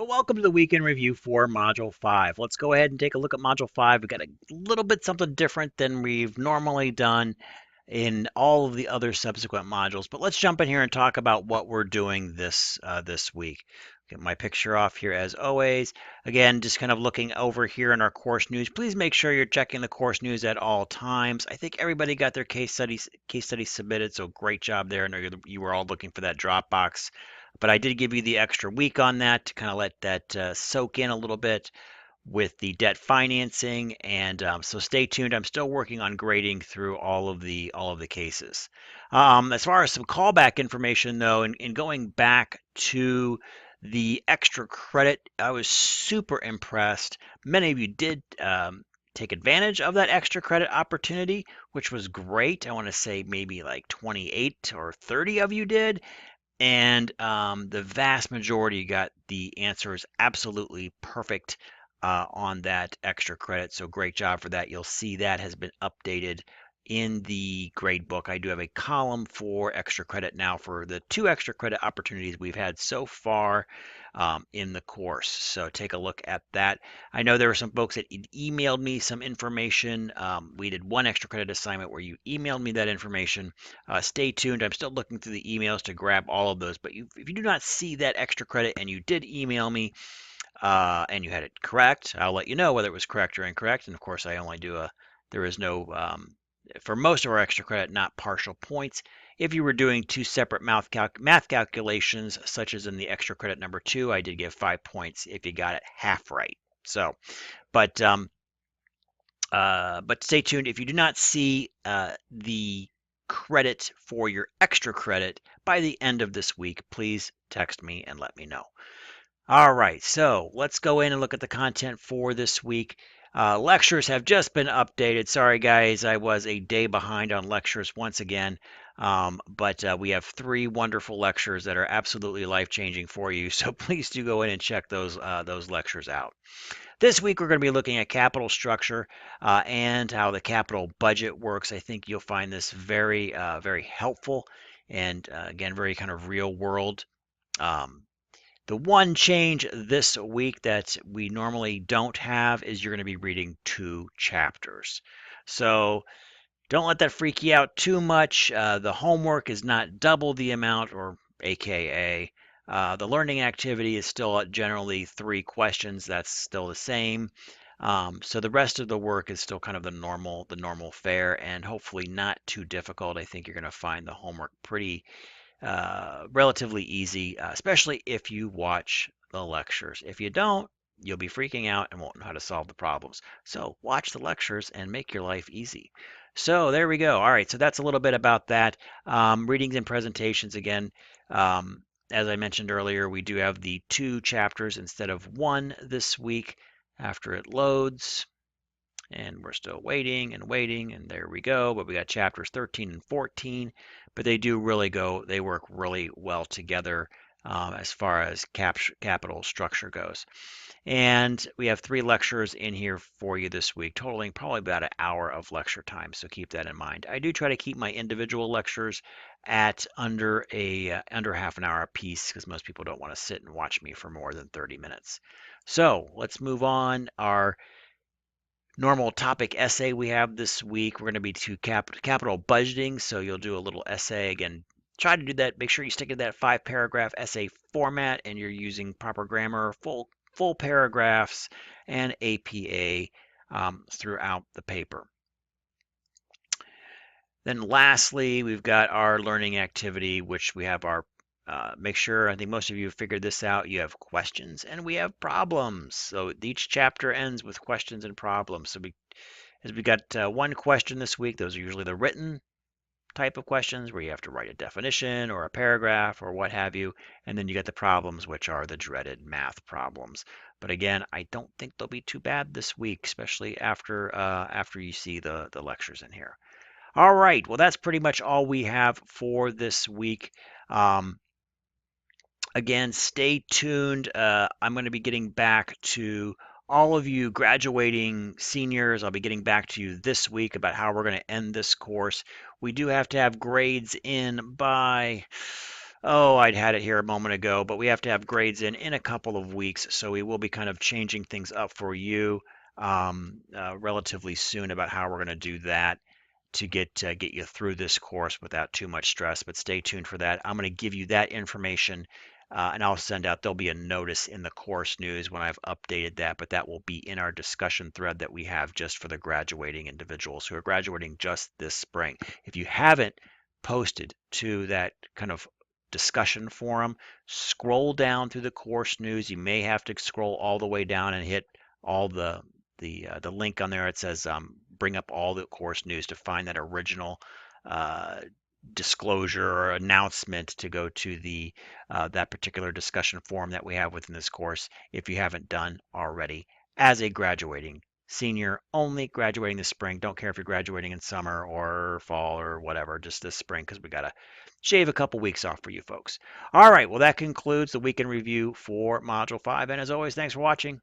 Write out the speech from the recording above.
Well, welcome to the weekend review for Module 5. Let's go ahead and take a look at Module 5. We've got a little bit something different than we've normally done in all of the other subsequent modules, but let's jump in here and talk about what we're doing this week. Get my picture off here as always. Again, just kind of looking over here in our course news. Please make sure you're checking the course news at all times. I think everybody got their case studies submitted, so great job there. I know you were all looking for that Dropbox, but I did give you the extra week on that to kind of let that soak in a little bit with the debt financing, and so stay tuned. I'm still working on grading through all of the cases. As far as some callback information, though, and going back to the extra credit, I was super impressed. Many of you did take advantage of that extra credit opportunity, which was great. I want to say maybe like 28 or 30 of you did. And the vast majority got the answers absolutely perfect on that extra credit. So great job for that. You'll see that has been updated in the grade book. I do have a column for extra credit now for the 2 extra credit opportunities we've had so far in the course. So take a look at that. I know there were some folks that emailed me some information. We did 1 extra credit assignment where you emailed me that information. Stay tuned. I'm still looking through the emails to grab all of those. But if you do not see that extra credit and you did email me, and you had it correct, I'll let you know whether it was correct or incorrect. And of course, I only do there is no, for most of our extra credit, not partial points. If you were doing 2 separate math calculations, such as in the extra credit number 2, I did give 5 points if you got it half right. So, but stay tuned. If you do not see the credit for your extra credit by the end of this week, please text me and let me know. All right, so let's go in and look at the content for this week. Lectures have just been updated. Sorry, guys, I was a day behind on lectures once again. But we have 3 wonderful lectures that are absolutely life-changing for you. So please do go in and check those lectures out. This week, we're going to be looking at capital structure and how the capital budget works. I think you'll find this very helpful and, again, very kind of real world. The one change this week that we normally don't have is you're going to be reading 2 chapters. So don't let that freak you out too much. The homework is not double the amount, or AKA. The learning activity is still generally 3 questions. That's still the same. So the rest of the work is still kind of the normal fare, and hopefully not too difficult. I think you're going to find the homework pretty relatively easy, especially if you watch the lectures. If you don't, you'll be freaking out and won't know how to solve the problems. So watch the lectures and make your life easy. So there we go. All right, so that's a little bit about that. Readings and presentations again. As I mentioned earlier, we do have the 2 chapters instead of 1 this week after it loads. And we're still waiting, and there we go. But we got chapters 13 and 14, but they work really well together as far as capital structure goes. And we have 3 lectures in here for you this week, totaling probably about an hour of lecture time. So keep that in mind. I do try to keep my individual lectures at under half an hour a piece, because most people don't want to sit and watch me for more than 30 minutes. So let's move on. Our normal topic essay we have this week, we're going to be to capital budgeting. So you'll do a little essay. Again, try to do that. Make sure you stick to that 5-paragraph essay format, and you're using proper grammar, full paragraphs, and APA throughout the paper. Then lastly, we've got our learning activity, which we have our make sure, I think most of you have figured this out, you have questions and we have problems. So each chapter ends with questions and problems. So we got 1 question this week. Those are usually the written type of questions where you have to write a definition or a paragraph or what have you. And then you get the problems, which are the dreaded math problems. But again, I don't think they'll be too bad this week, especially after you see the lectures in here. All right, well, that's pretty much all we have for this week. Again, stay tuned. I'm going to be getting back to all of you graduating seniors. I'll be getting back to you this week about how we're going to end this course. We do have to have grades in by, Oh, I'd had it here a moment ago, but we have to have grades in a couple of weeks, so we will be kind of changing things up for you relatively soon about how we're going to do that to get you through this course without too much stress. But stay tuned for that. I'm going to give you that information, and I'll send out. There'll be a notice in the course news when I've updated that, but that will be in our discussion thread that we have just for the graduating individuals who are graduating just this spring. If you haven't posted to that kind of discussion forum, scroll down through the course news. You may have to scroll all the way down and hit all the link on there. It says bring up all the course news to find that original uh, disclosure or announcement to go to the that particular discussion forum that we have within this course if you haven't done already as a graduating senior, only graduating this spring. Don't care if you're graduating in summer or fall or whatever, just this spring because we got to shave a couple weeks off for you folks. All right, well, that concludes the weekend review for Module 5. And as always, thanks for watching.